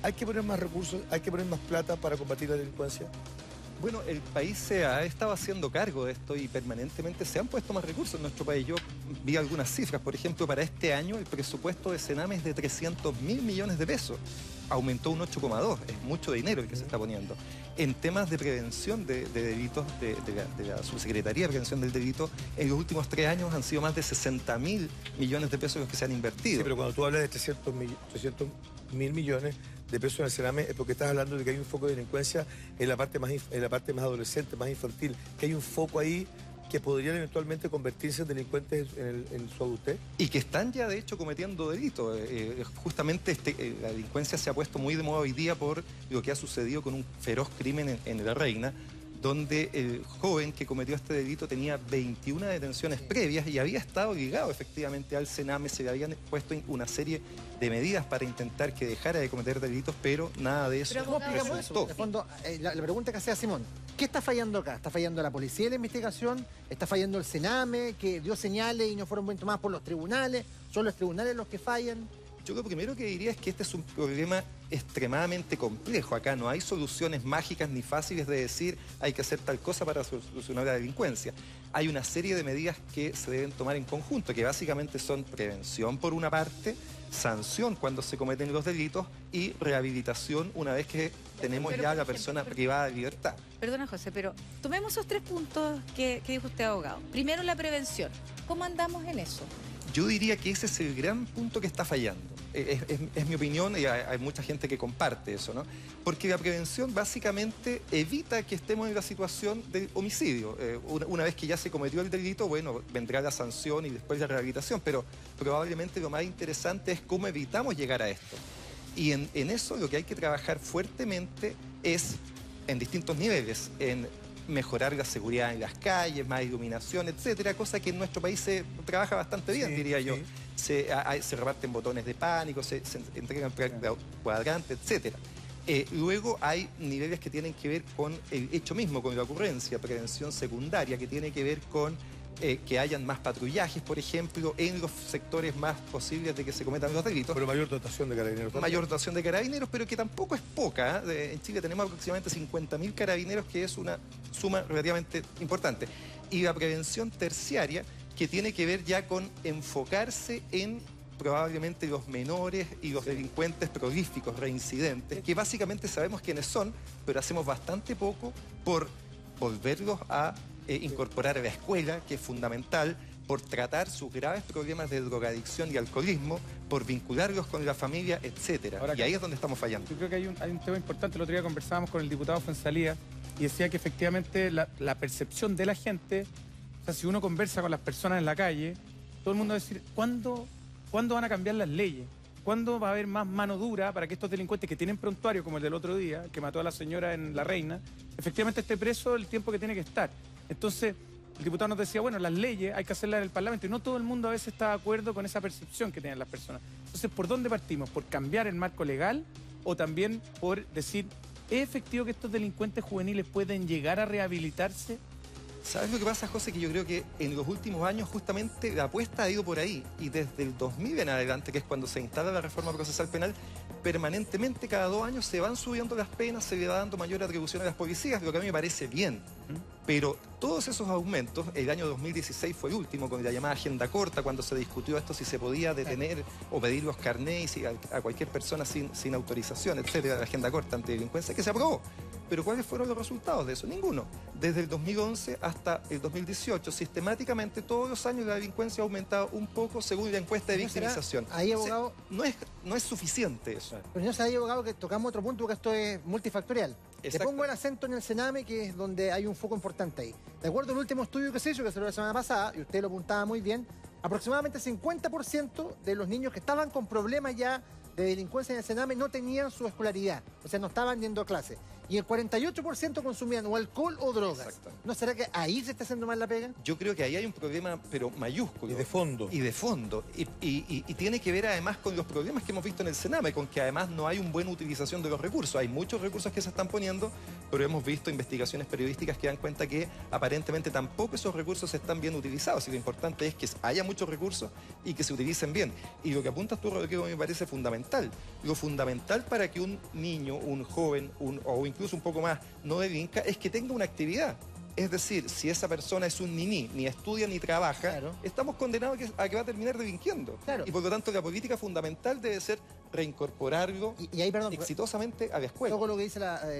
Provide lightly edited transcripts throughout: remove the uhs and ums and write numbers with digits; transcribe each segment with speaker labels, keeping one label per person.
Speaker 1: ¿Hay que poner más recursos, hay que poner más plata para combatir la delincuencia?
Speaker 2: Bueno, el país se ha estado haciendo cargo de esto y permanentemente se han puesto más recursos en nuestro país. Yo vi algunas cifras, por ejemplo, para este año el presupuesto de Sename es de 300.000 millones de pesos. Aumentó un 8,2, es mucho dinero el que se está poniendo. En temas de prevención de delitos de la Subsecretaría de Prevención del Delito, en los últimos 3 años han sido más de 60.000 millones de pesos los que se han invertido.
Speaker 1: Sí, pero cuando tú hablas de 300.000 millones de pesos en el Sename es porque estás hablando de que hay un foco de delincuencia en la parte más adolescente, más infantil, que hay un foco ahí que podrían eventualmente convertirse en delincuentes en su adultez.
Speaker 2: Y que están ya, de hecho, cometiendo delitos. Justamente la delincuencia se ha puesto muy de moda hoy día por lo que ha sucedido con un feroz crimen en La Reina, donde el joven que cometió este delito tenía 21 detenciones previas y había estado ligado efectivamente al Sename. Se le habían puesto una serie de medidas para intentar que dejara de cometer delitos, pero nada de eso.
Speaker 3: Pero ¿cómo explicamos eso? En el fondo, la pregunta que hacía Simón, ¿qué está fallando acá? ¿Está fallando la policía de la investigación? ¿Está fallando el Sename, que dio señales y no fueron bien tomadas por los tribunales? ¿Son los tribunales los que fallan?
Speaker 2: Yo lo primero que diría es que este es un problema extremadamente complejo. Acá no hay soluciones mágicas ni fáciles de decir hay que hacer tal cosa para solucionar la delincuencia. Hay una serie de medidas que se deben tomar en conjunto, que básicamente son prevención por una parte, sanción cuando se cometen los delitos y rehabilitación una vez que tenemos ya a la persona privada de libertad.
Speaker 4: Perdona, José, pero tomemos esos 3 puntos que dijo usted, abogado. Primero, la prevención. ¿Cómo andamos en eso?
Speaker 2: Yo diría que ese es el gran punto que está fallando. Es mi opinión y hay mucha gente que comparte eso, ¿no? Porque la prevención básicamente evita que estemos en la situación de homicidio. Una vez que ya se cometió el delito, bueno, vendrá la sanción y después la rehabilitación, pero probablemente lo más interesante es cómo evitamos llegar a esto. Y en eso lo que hay que trabajar fuertemente es, en distintos niveles, en mejorar la seguridad en las calles, más iluminación, etcétera, cosa que en nuestro país se trabaja bastante bien, diría yo. Se reparten botones de pánico, se entregan cuadrantes, etcétera. Luego hay niveles que tienen que ver con el hecho mismo, con la ocurrencia, prevención secundaria, que tiene que ver con que hayan más patrullajes, por ejemplo, en los sectores más posibles de que se cometan los delitos.
Speaker 1: Pero mayor dotación de carabineros también.
Speaker 2: Mayor dotación de carabineros, pero que tampoco es poca. En Chile tenemos aproximadamente 50.000 carabineros, que es una suma relativamente importante. Y la prevención terciaria, que tiene que ver ya con enfocarse en probablemente los menores y los delincuentes prolíficos, reincidentes, que básicamente sabemos quiénes son, pero hacemos bastante poco por volverlos a incorporar a la escuela, que es fundamental, por tratar sus graves problemas de drogadicción y alcoholismo, por vincularlos con la familia, etcétera. Y ahí es donde estamos fallando.
Speaker 5: Yo creo que hay un tema importante. El otro día conversábamos con el diputado Fuenzalía y decía que efectivamente la percepción de la gente, o sea, si uno conversa con las personas en la calle, todo el mundo va a decir, ¿cuándo van a cambiar las leyes? ¿Cuándo va a haber más mano dura para que estos delincuentes que tienen prontuario, como el del otro día, que mató a la señora en La Reina, efectivamente esté preso el tiempo que tiene que estar? Entonces, el diputado nos decía, bueno, las leyes hay que hacerlas en el Parlamento y no todo el mundo a veces está de acuerdo con esa percepción que tienen las personas. Entonces, ¿por dónde partimos? ¿Por cambiar el marco legal o también por decir, ¿es efectivo que estos delincuentes juveniles pueden llegar a rehabilitarse?
Speaker 2: ¿Sabes lo que pasa, José? Que yo creo que en los últimos años justamente la apuesta ha ido por ahí. Y desde el 2000 en adelante, que es cuando se instala la reforma procesal penal, permanentemente cada 2 años se van subiendo las penas, se le va dando mayor atribución a las policías, lo que a mí me parece bien. Pero todos esos aumentos, el año 2016 fue el último, con la llamada agenda corta, cuando se discutió esto, si se podía detener o pedir los carnés a cualquier persona sin autorización, etcétera, la agenda corta antidelincuencia, que se aprobó. Pero ¿cuáles fueron los resultados de eso? Ninguno. Desde el 2011 hasta el 2018, sistemáticamente todos los años la delincuencia ha aumentado un poco según la encuesta de victimización.
Speaker 3: Ahí, abogado,
Speaker 2: no es suficiente eso.
Speaker 3: Pero no sé, ahí, abogado, que tocamos otro punto, porque esto es multifactorial. Le pongo el acento en el Sename, que es donde hay un foco importante ahí. De acuerdo al último estudio que se hizo, que se hizo la semana pasada, y usted lo apuntaba muy bien, aproximadamente 50% de los niños que estaban con problemas ya de delincuencia en el Sename no tenían su escolaridad, o sea, no estaban yendo a clase. Y el 48% consumían o alcohol o drogas. ¿No será que ahí se está haciendo mal la pega?
Speaker 2: Yo creo que ahí hay un problema, pero mayúsculo.
Speaker 1: Y de fondo.
Speaker 2: Y de fondo. Y tiene que ver además con los problemas que hemos visto en el Sename, con que además no hay una buena utilización de los recursos. Hay muchos recursos que se están poniendo, pero hemos visto investigaciones periodísticas que dan cuenta que aparentemente tampoco esos recursos están bien utilizados. Y lo importante es que haya muchos recursos y que se utilicen bien. Y lo que apuntas tú, Rodrigo, me parece fundamental. fundamental. Lo fundamental para que un niño, un joven, o incluso un poco más, no delinca, es que tenga una actividad. Es decir, si esa persona es un niní, ni estudia ni trabaja,
Speaker 3: claro,
Speaker 2: estamos condenados a que va a terminar delinquiendo.
Speaker 3: Claro.
Speaker 2: Y por lo tanto la política fundamental debe ser reincorporarlo
Speaker 3: y ahí, perdón,
Speaker 2: exitosamente a la escuela.
Speaker 3: Luego lo que dice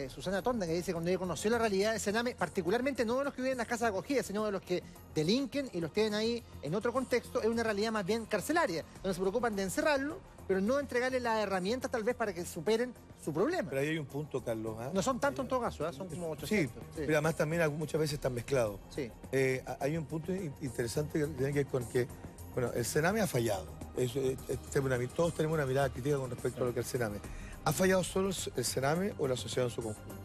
Speaker 3: Susana Tonda, que dice cuando ella conoció la realidad del Sename, particularmente no de los que viven en las casas de acogida, sino de los que delinquen y los tienen ahí en otro contexto, es una realidad más bien carcelaria, donde se preocupan de encerrarlo, pero no entregarle las herramientas tal vez para que superen su problema.
Speaker 1: Pero ahí hay un punto, Carlos. ¿Ah?
Speaker 3: No son tantos en todo caso, son como 800.
Speaker 1: Sí, pero además también muchas veces están mezclados.
Speaker 3: Sí.
Speaker 1: Hay un punto interesante que tiene que ver con que, bueno, el Sename ha fallado. Todos tenemos una mirada crítica con respecto a lo que es el Sename. ¿Ha fallado solo el Sename o la sociedad en su conjunto?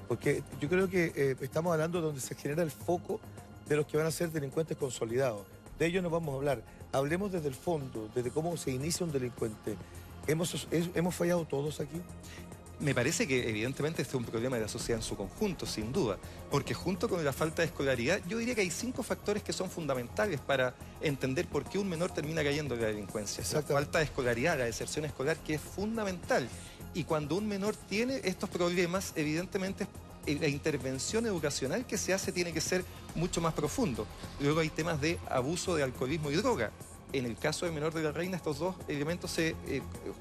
Speaker 1: Porque yo creo que estamos hablando de donde se genera el foco de los que van a ser delincuentes consolidados. De ellos no vamos a hablar. Hablemos desde el fondo, desde cómo se inicia un delincuente. ¿Hemos fallado todos aquí?
Speaker 2: Me parece que evidentemente este es un problema de la sociedad en su conjunto, sin duda, porque junto con la falta de escolaridad, yo diría que hay 5 factores que son fundamentales para entender por qué un menor termina cayendo en la delincuencia. La falta de escolaridad, la deserción escolar, que es fundamental. Y cuando un menor tiene estos problemas, evidentemente la intervención educacional que se hace tiene que ser mucho más profundo. Luego hay temas de abuso de alcoholismo y droga. En el caso del menor de la Reina, estos dos elementos se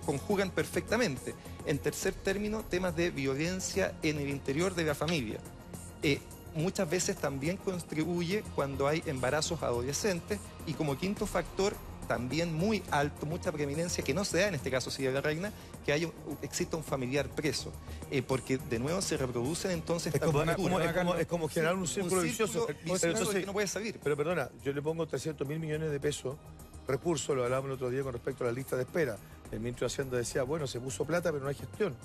Speaker 2: conjugan perfectamente. En tercer término, temas de violencia en el interior de la familia. Muchas veces también contribuye cuando hay embarazos adolescentes y como quinto factor, también muy alto, mucha preeminencia, que no se da en este caso, sí de la Reina, que exista un familiar preso. Porque de nuevo se reproducen entonces...
Speaker 1: Es como generar un círculo vicioso.
Speaker 2: Entonces, que no puede salir.
Speaker 1: Pero perdona, yo le pongo 300.000 millones de pesos, recursos, lo hablábamos el otro día con respecto a la lista de espera. El ministro de Hacienda decía, bueno, se puso plata, pero no hay gestión.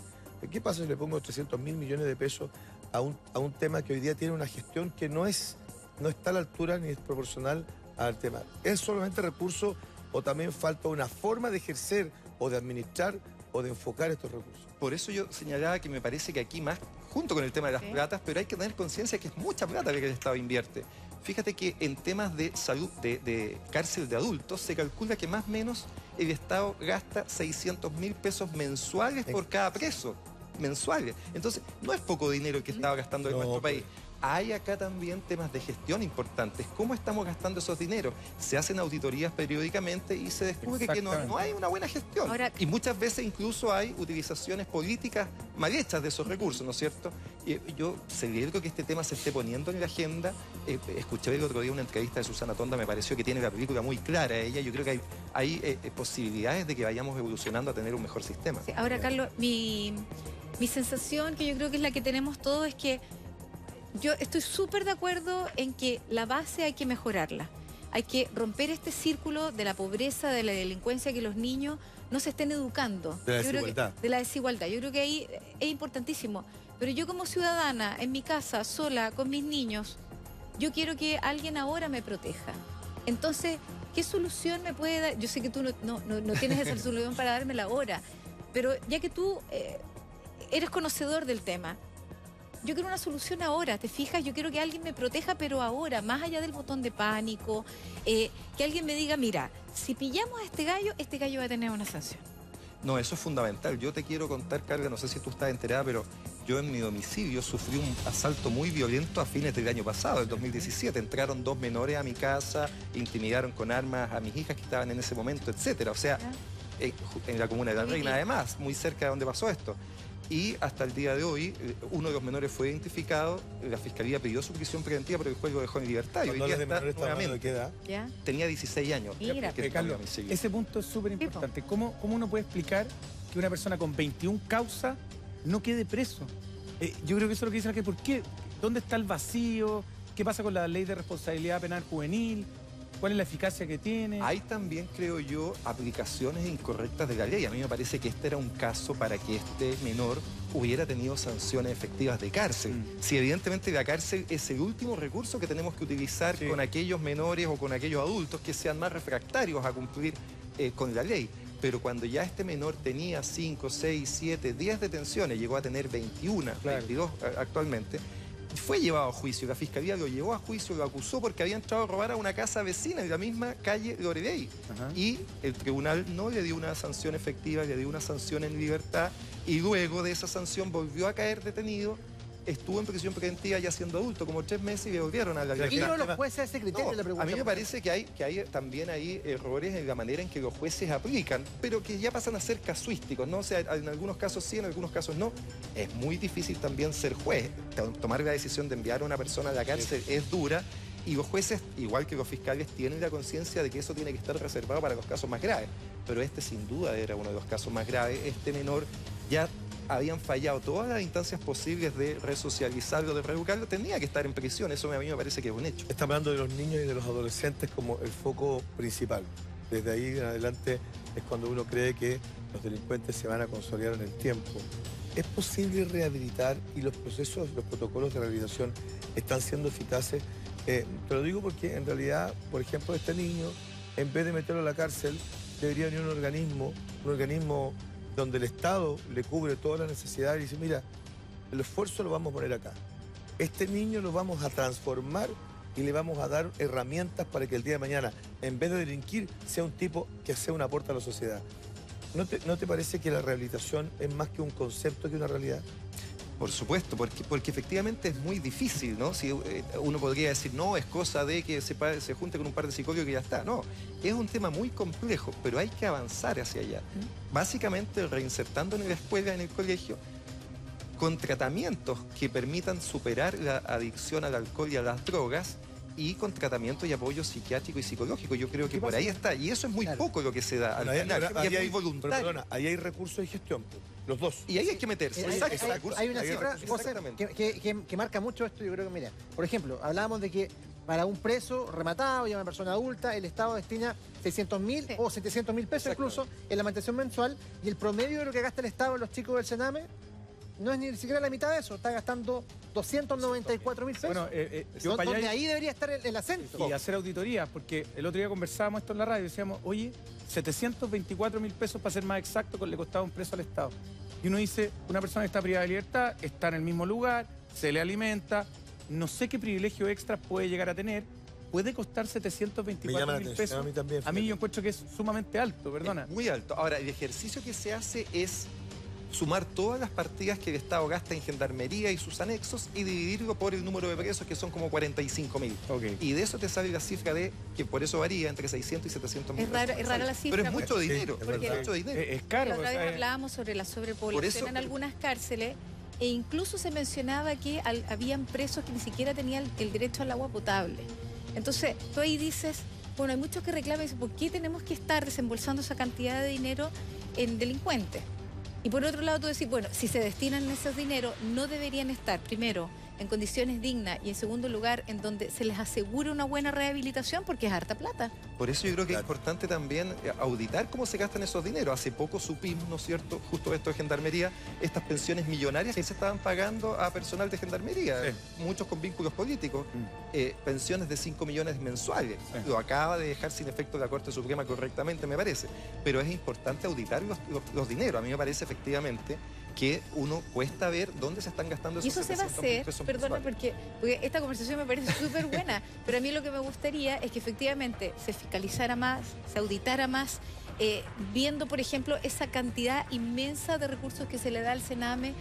Speaker 1: ¿Qué pasa si le pongo 300.000 millones de pesos a un tema que hoy día tiene una gestión que no está a la altura ni es proporcional al tema? ¿Es solamente recurso o también falta una forma de ejercer o de administrar o de enfocar estos recursos?
Speaker 2: Por eso yo señalaba que me parece que aquí más, junto con el tema de las platas, pero hay que tener conciencia que es mucha plata que el Estado invierte. Fíjate que en temas de salud, de cárcel de adultos, se calcula que más o menos el Estado gasta 600.000 pesos mensuales por cada preso. Mensuales. Entonces, no es poco dinero que estaba gastando en nuestro país. Hay acá también temas de gestión importantes. ¿Cómo estamos gastando esos dineros? Se hacen auditorías periódicamente y se descubre que no hay una buena gestión.
Speaker 4: Ahora,
Speaker 2: y muchas veces incluso hay utilizaciones políticas mal hechas de esos recursos, ¿no es cierto? Y yo celebro que este tema se esté poniendo en la agenda. Escuché el otro día una entrevista de Susana Tonda, me pareció que tiene la película muy clara ella. Yo creo que hay posibilidades de que vayamos evolucionando a tener un mejor sistema.
Speaker 4: Sí, ahora, Carlos, mi sensación, que yo creo que es la que tenemos todos, es que yo estoy súper de acuerdo en que la base hay que mejorarla. Hay que romper este círculo de la pobreza, de la delincuencia, que los niños no se estén educando.
Speaker 1: De la desigualdad.
Speaker 4: De la desigualdad. Yo creo que ahí es importantísimo. Pero yo como ciudadana, en mi casa, sola, con mis niños, yo quiero que alguien ahora me proteja. Entonces, ¿qué solución me puede dar? Yo sé que tú no tienes esa solución para dármela ahora, pero ya que tú eres conocedor del tema, yo quiero una solución ahora, ¿te fijas? Yo quiero que alguien me proteja, pero ahora, más allá del botón de pánico, que alguien me diga, mira, si pillamos a este gallo va a tener una sanción.
Speaker 2: No, eso es fundamental. Yo te quiero contar, Carla, no sé si tú estás enterada, pero yo en mi domicilio sufrí un asalto muy violento a fines del año pasado, del 2017. Entraron 2 menores a mi casa, intimidaron con armas a mis hijas que estaban en ese momento, etcétera. O sea, en la comuna de la Reina, además, muy cerca de donde pasó esto. Y hasta el día de hoy, uno de los menores fue identificado, la Fiscalía pidió su prisión preventiva, pero el juez lo dejó en libertad. Y hoy día está nuevamente.
Speaker 1: ¿De qué edad?
Speaker 4: ¿Ya?
Speaker 2: Tenía 16 años.
Speaker 4: Mira.
Speaker 5: Carlos, ese punto es súper importante. ¿Cómo uno puede explicar que una persona con 21 causas no quede preso? Yo creo que eso es lo que dice la gente. ¿Por qué? ¿Dónde está el vacío? ¿Qué pasa con la ley de responsabilidad penal juvenil? ¿Cuál es la eficacia que tiene?
Speaker 2: Hay también, creo yo, aplicaciones incorrectas de la ley. A mí me parece que este era un caso para que este menor hubiera tenido sanciones efectivas de cárcel. Si evidentemente la cárcel es el último recurso que tenemos que utilizar con aquellos menores o con aquellos adultos que sean más refractarios a cumplir con la ley. Pero cuando ya este menor tenía 5, 6, 7, 10 detenciones, llegó a tener 21, 22 actualmente, fue llevado a juicio. La fiscalía lo llevó a juicio, lo acusó porque había entrado a robar a una casa vecina de la misma calle Loredey. Y el tribunal no le dio una sanción efectiva, le dio una sanción en libertad, y luego de esa sanción volvió a caer detenido. Estuvo en prisión preventiva ya siendo adulto, como 3 meses, y le volvieron a la
Speaker 3: libertad. ¿Y no los jueces a ese criterio? Le pregunto.
Speaker 2: A mí me parece que hay también hay errores en la manera en que los jueces aplican, pero que ya pasan a ser casuísticos, ¿no? O sea, en algunos casos sí, en algunos casos no. Es muy difícil también ser juez. Tomar la decisión de enviar a una persona a la cárcel es dura, y los jueces, igual que los fiscales, tienen la conciencia de que eso tiene que estar reservado para los casos más graves. Pero este sin duda era uno de los casos más graves. Este menor ya habían fallado todas las instancias posibles de resocializarlo, de reeducarlo, tenía que estar en prisión. Eso a mí me parece que es un hecho.
Speaker 1: Está hablando de los niños y de los adolescentes como el foco principal. Desde ahí en adelante es cuando uno cree que los delincuentes se van a consolidar en el tiempo. ¿Es posible rehabilitar y los procesos, los protocolos de rehabilitación están siendo eficaces? Te lo digo porque en realidad, por ejemplo, este niño, en vez de meterlo a la cárcel, debería venir un organismo donde el Estado le cubre todas las necesidades y dice, mira, el esfuerzo lo vamos a poner acá. Este niño lo vamos a transformar y le vamos a dar herramientas para que el día de mañana, en vez de delinquir, sea un tipo que sea un aporte a la sociedad. ¿No te parece que la rehabilitación es más que un concepto que una realidad?
Speaker 2: Por supuesto, porque efectivamente es muy difícil, ¿no? Si uno podría decir, no, es cosa de que se junte con un par de psicólogos y ya está. No, es un tema muy complejo, pero hay que avanzar hacia allá. Básicamente reinsertando en la escuela, en el colegio, con tratamientos que permitan superar la adicción al alcohol y a las drogas, y con tratamiento y apoyo psiquiátrico y psicológico. Yo creo que por ahí está. Y eso es muy poco lo que se da al final. Y es muy voluntario.
Speaker 1: Pero, perdona, ahí hay recursos de gestión, los dos.
Speaker 2: Y ahí hay que meterse.
Speaker 3: Hay una cifra, José, que marca mucho esto. Yo creo que, mira, por ejemplo, hablábamos de que para un preso rematado y a una persona adulta, el Estado destina 600.000 o 700.000 pesos incluso en la mantención mensual, y el promedio de lo que gasta el Estado en los chicos del Sename no es ni siquiera la mitad de eso, está gastando 294.000 pesos.
Speaker 5: Bueno,
Speaker 3: donde ahí debería estar el acento.
Speaker 5: Y hacer auditorías, porque el otro día conversábamos esto en la radio y decíamos, oye, 724.000 pesos, para ser más exacto, le costaba un preso al Estado. Y uno dice, una persona que está privada de libertad, está en el mismo lugar, se le alimenta, no sé qué privilegio extra puede llegar a tener, puede costar 724.000 pesos.
Speaker 1: A mí también.
Speaker 5: A mí yo encuentro que es sumamente alto, perdona.
Speaker 2: Es muy alto. Ahora, el ejercicio que se hace es sumar todas las partidas que el Estado gasta en gendarmería y sus anexos y dividirlo por el número de presos, que son como 45.000.
Speaker 5: Okay.
Speaker 2: Y de eso te sale la cifra de, que por eso varía entre 600 y 700.000.
Speaker 4: Es rara la cifra.
Speaker 2: Pero es mucho dinero.
Speaker 4: Porque
Speaker 2: es mucho dinero.
Speaker 5: Es caro.
Speaker 4: La otra vez hablábamos sobre la sobrepoblación en algunas cárceles, e incluso se mencionaba que habían presos que ni siquiera tenían el derecho al agua potable. Entonces, tú ahí dices, bueno, hay muchos que reclaman y dicen, ¿por qué tenemos que estar desembolsando esa cantidad de dinero en delincuentes? Y por otro lado tú decís, bueno, si se destinan esos dineros, no deberían estar, primero, en condiciones dignas, y en segundo lugar, en donde se les asegure una buena rehabilitación, porque es harta plata.
Speaker 2: Por eso yo creo que es importante también auditar cómo se gastan esos dineros. Hace poco supimos, ¿no es cierto?, justo esto de gendarmería, estas pensiones millonarias que se estaban pagando a personal de gendarmería, muchos con vínculos políticos, pensiones de 5 millones mensuales. Lo acaba de dejar sin efecto la Corte Suprema correctamente, me parece. Pero es importante auditar los dineros. A mí me parece efectivamente que uno cuesta ver dónde se están gastando esos.
Speaker 4: Y eso se va a hacer, perdona, porque esta conversación me parece súper buena, pero a mí lo que me gustaría es que efectivamente se fiscalizara más, se auditara más, viendo, por ejemplo, esa cantidad inmensa de recursos que se le da al Sename,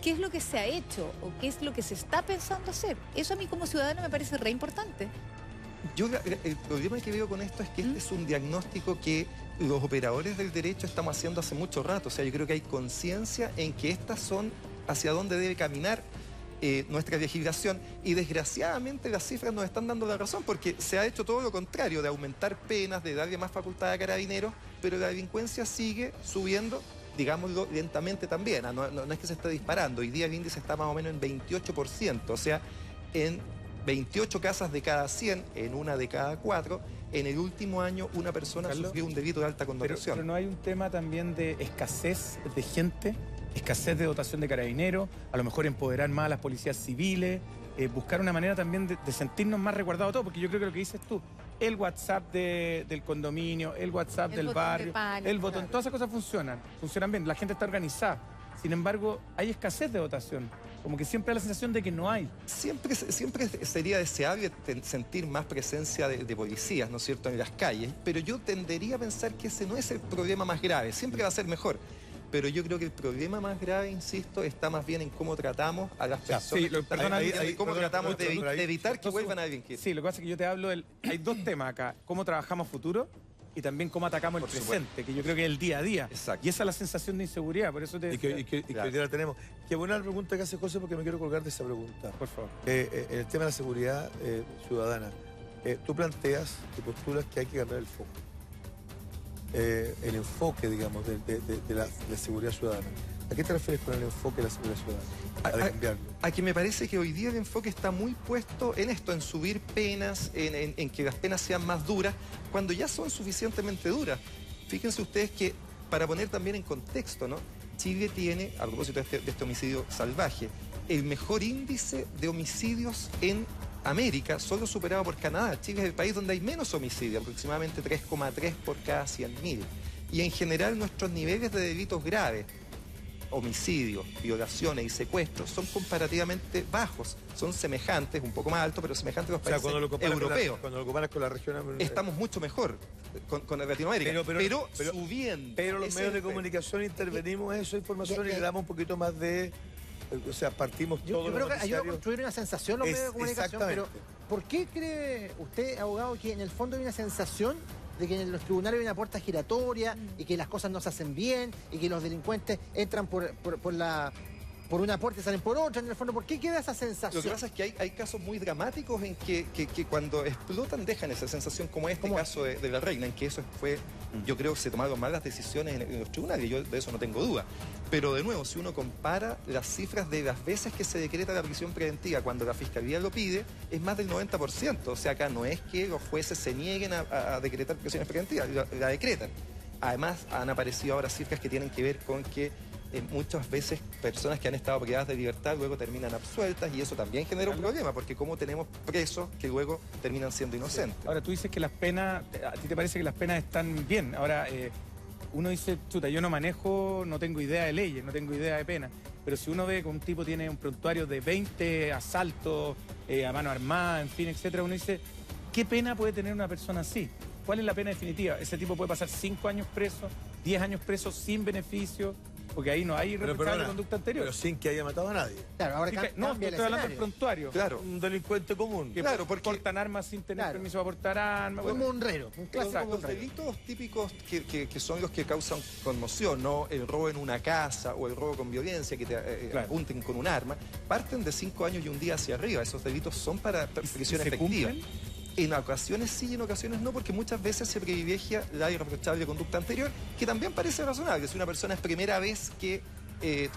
Speaker 4: qué es lo que se ha hecho o qué es lo que se está pensando hacer. Eso a mí como ciudadano me parece re importante.
Speaker 2: Yo el problema que veo con esto es que este es un diagnóstico que los operadores del derecho estamos haciendo hace mucho rato. O sea, yo creo que hay conciencia en que estas son hacia dónde debe caminar nuestra legislación, y desgraciadamente las cifras nos están dando la razón, porque se ha hecho todo lo contrario, de aumentar penas, de darle más facultad a carabineros, pero la delincuencia sigue subiendo, digámoslo, lentamente también. No es que se esté disparando. Hoy día el índice está más o menos en 28%, o sea, en 28 casas de cada 100, en una de cada 4, en el último año una persona sufrió un delito de alta connotación.
Speaker 5: Pero no hay un tema también de escasez de gente, escasez de dotación de carabineros, a lo mejor empoderar más a las policías civiles, buscar una manera también de sentirnos más resguardados todos, porque yo creo que lo que dices tú, el WhatsApp del condominio, el WhatsApp del barrio, el botón, claro, todas esas cosas funcionan bien, la gente está organizada. Sin embargo, hay escasez de dotación. Como que siempre hay la sensación de que no hay.
Speaker 2: Siempre sería deseable sentir más presencia de policías, ¿no es cierto?, en las calles, pero yo tendería a pensar que ese no es el problema más grave, siempre va a ser mejor. Pero yo creo que el problema más grave, insisto, está más bien en cómo tratamos a las personas.
Speaker 5: Sí,
Speaker 2: cómo tratamos de evitar que vuelvan a delinquir.
Speaker 5: Sí, lo que pasa es que yo te hablo hay dos temas acá, cómo trabajamos futuro y también cómo atacamos el presente, que yo creo que es el día a día.
Speaker 2: Exacto.
Speaker 5: Y esa es la sensación de inseguridad, por eso te...
Speaker 1: Y que hoy día la tenemos. Qué buena la pregunta que hace José, porque me quiero colgar de esa pregunta.
Speaker 5: Por favor.
Speaker 1: En el tema de la seguridad ciudadana, tú planteas y postulas que hay que cambiar el foco. El enfoque, digamos, de la seguridad ciudadana. ¿A qué te refieres con el enfoque de la seguridad ciudadana? A cambiarlo.
Speaker 2: A que me parece que hoy día el enfoque está muy puesto en esto, en subir penas, en que las penas sean más duras, cuando ya son suficientemente duras. Fíjense ustedes que, para poner también en contexto, ¿no?, Chile tiene, a propósito de este homicidio salvaje, el mejor índice de homicidios en América, solo superado por Canadá. Chile es el país donde hay menos homicidios, aproximadamente 3,3 por cada 100.000. Y en general nuestros niveles de delitos graves, homicidios, violaciones y secuestros, son comparativamente bajos. Son semejantes, un poco más altos, pero semejantes a los países europeos.
Speaker 1: Cuando lo comparas con la región...
Speaker 2: Estamos mucho mejor con Latinoamérica, pero subiendo.
Speaker 1: Pero los medios de comunicación intervenimos esa información y le damos un poquito más de... O sea, partimos todos.
Speaker 3: Yo creo que ayuda a construir una sensación los medios de comunicación, pero ¿por qué cree usted, abogado, que en el fondo hay una sensación de que en los tribunales hay una puerta giratoria y que las cosas no se hacen bien y que los delincuentes entran por una puerta y salen por otra? En el fondo, ¿por qué queda esa sensación?
Speaker 2: Lo que pasa es que hay casos muy dramáticos en que cuando explotan dejan esa sensación, como este caso de la Reina, en que eso fue, yo creo que se tomaron malas decisiones en los tribunales, yo de eso no tengo duda. Pero de nuevo, si uno compara las cifras de las veces que se decreta la prisión preventiva cuando la Fiscalía lo pide, es más del 90%. O sea, acá no es que los jueces se nieguen a decretar prisiones preventivas, la decretan. Además, han aparecido ahora cifras que tienen que ver con que muchas veces personas que han estado privadas de libertad luego terminan absueltas, y eso también genera un problema, porque como tenemos presos que luego terminan siendo inocentes.
Speaker 5: Ahora, tú dices que las penas, ¿a ti te parece que las penas están bien? Ahora, uno dice, chuta, yo no manejo, no tengo idea de leyes, no tengo idea de penas, pero si uno ve que un tipo tiene un prontuario de 20 asaltos a mano armada, en fin, etcétera, uno dice, ¿qué pena puede tener una persona así? ¿Cuál es la pena definitiva? Ese tipo puede pasar 5 años preso, 10 años preso sin beneficio, porque ahí no hay reprochable conducta anterior.
Speaker 1: Pero sin que haya matado a nadie.
Speaker 3: Claro, ahora
Speaker 5: no, estoy hablando del prontuario.
Speaker 2: Claro.
Speaker 1: Un delincuente común.
Speaker 5: Que portan armas sin tener permiso para portar armas.
Speaker 3: Un monrero, un clásico
Speaker 2: Los delitos típicos que son los que causan conmoción, ¿no? El robo en una casa o el robo con violencia, que te apunten con un arma, parten de 5 años y un día hacia arriba. Esos delitos son para prisión efectiva. En ocasiones sí y en ocasiones no, porque muchas veces se privilegia la irreprochable conducta anterior, que también parece razonable. Si una persona es primera vez que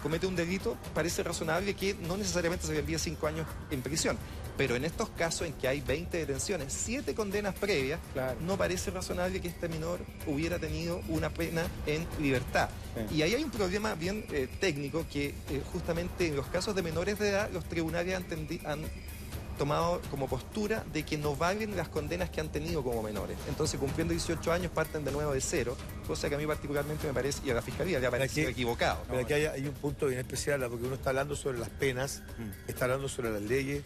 Speaker 2: comete un delito, parece razonable que no necesariamente se le envíe 5 años en prisión. Pero en estos casos en que hay 20 detenciones, 7 condenas previas, no parece razonable que este menor hubiera tenido una pena en libertad. Sí. Y ahí hay un problema bien técnico, que justamente en los casos de menores de edad, los tribunales han tomado como postura de que no valen las condenas que han tenido como menores. Entonces, cumpliendo 18 años, parten de nuevo de cero, cosa que a mí particularmente me parece, y a la Fiscalía le ha parecido equivocado.
Speaker 1: Pero aquí hay un punto bien especial, porque uno está hablando sobre las penas, está hablando sobre las leyes,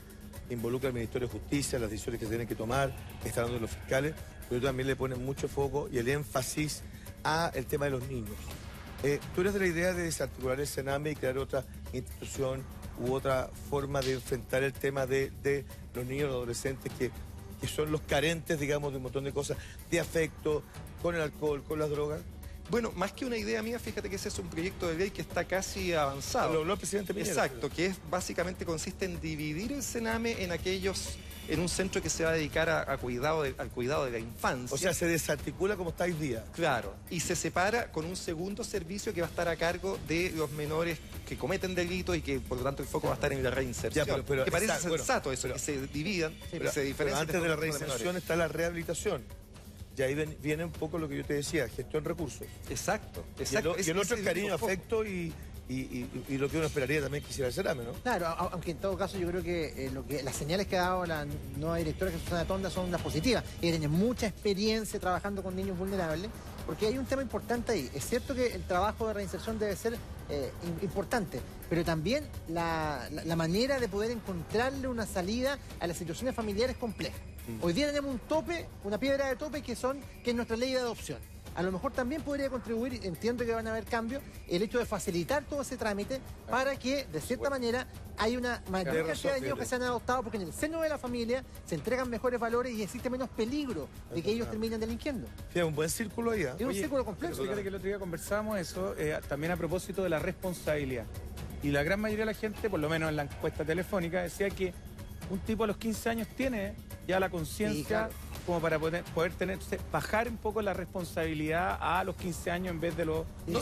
Speaker 1: involucra al Ministerio de Justicia, las decisiones que se tienen que tomar, está hablando de los fiscales, pero también le ponen mucho foco y el énfasis al tema de los niños. ¿Tú eres de la idea de desarticular el Sename y crear otra institución u otra forma de enfrentar el tema de los niños y los adolescentes que son los carentes, digamos, de un montón de cosas, de afecto, con el alcohol, con las drogas?
Speaker 2: Bueno, más que una idea mía, fíjate que ese es un proyecto de ley que está casi avanzado.
Speaker 1: Lo habló el presidente Piñera.
Speaker 2: Exacto, que es básicamente consiste en dividir el Sename en un centro que se va a dedicar al cuidado de la infancia.
Speaker 1: O sea, se desarticula como está hoy día.
Speaker 2: Claro, y se separa con un segundo servicio que va a estar a cargo de los menores que cometen delitos y que por lo tanto el foco va a estar en la reinserción.
Speaker 1: Ya, pero
Speaker 2: que parece sensato eso, que se dividan,
Speaker 1: que se diferencien. Pero antes de la reinserción está la rehabilitación. Y ahí viene un poco lo que yo te decía, gestión de recursos.
Speaker 2: Exacto.
Speaker 1: Y el otro es cariño, afecto y lo que uno esperaría también quisiera el Sename, ¿no?
Speaker 3: Claro, aunque en todo caso yo creo que las señales que ha dado la nueva directora Susana Tonda son las positivas. Ella tiene mucha experiencia trabajando con niños vulnerables porque hay un tema importante ahí. Es cierto que el trabajo de reinserción debe ser importante, pero también la manera de poder encontrarle una salida a las situaciones familiares complejas. Hoy día tenemos un tope, una piedra de tope que es nuestra ley de adopción. A lo mejor también podría contribuir, entiendo que van a haber cambios, el hecho de facilitar todo ese trámite para que, de cierta manera, hay una mayor cantidad de niños que se han adoptado, porque en el seno de la familia se entregan mejores valores y existe menos peligro de que ellos terminen delinquiendo.
Speaker 1: Es un buen círculo ahí.
Speaker 3: Es un círculo complejo.
Speaker 5: Fíjate que el otro día conversábamos eso, también a propósito de la responsabilidad. Y la gran mayoría de la gente, por lo menos en la encuesta telefónica, decía que un tipo a los 15 años tiene ya la conciencia...
Speaker 3: Sí, claro.
Speaker 5: Como para poder tener, bajar un poco la responsabilidad a los 15 años en vez de los...
Speaker 2: No,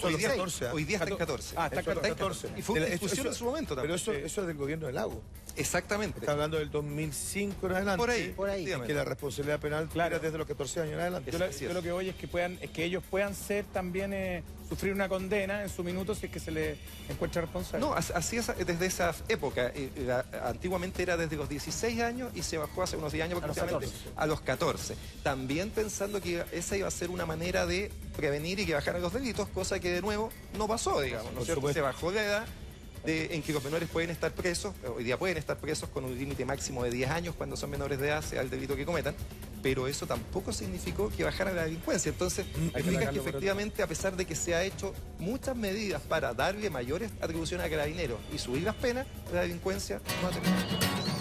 Speaker 1: hoy día 14.
Speaker 2: Hoy día está en 14.
Speaker 5: Ah, está en 14.
Speaker 2: Y fue una discusión en su momento también.
Speaker 1: Pero eso es del gobierno del Lago.
Speaker 2: Exactamente.
Speaker 1: Está hablando del 2005 en adelante.
Speaker 2: Por ahí.
Speaker 1: Que la responsabilidad penal era desde los 14 años en adelante.
Speaker 5: Yo lo que voy es que ellos puedan ser también sufrir una condena en su minuto si es que se les encuentra responsable.
Speaker 2: No, así es desde esa época. Antiguamente era desde los 16 años y se bajó hace unos 10 años aproximadamente a los 14. También pensando que esa iba a ser una manera de prevenir y que bajaran los delitos, cosa que de nuevo no pasó, digamos, ¿no es cierto? Se bajó la edad en que los menores pueden estar presos, hoy día pueden estar presos con un límite máximo de 10 años cuando son menores de edad, sea el delito que cometan, pero eso tampoco significó que bajara la delincuencia. Entonces, implica que efectivamente, a pesar de que se ha hecho muchas medidas para darle mayores atribuciones a Carabineros y subir las penas, la delincuencia no ha terminado.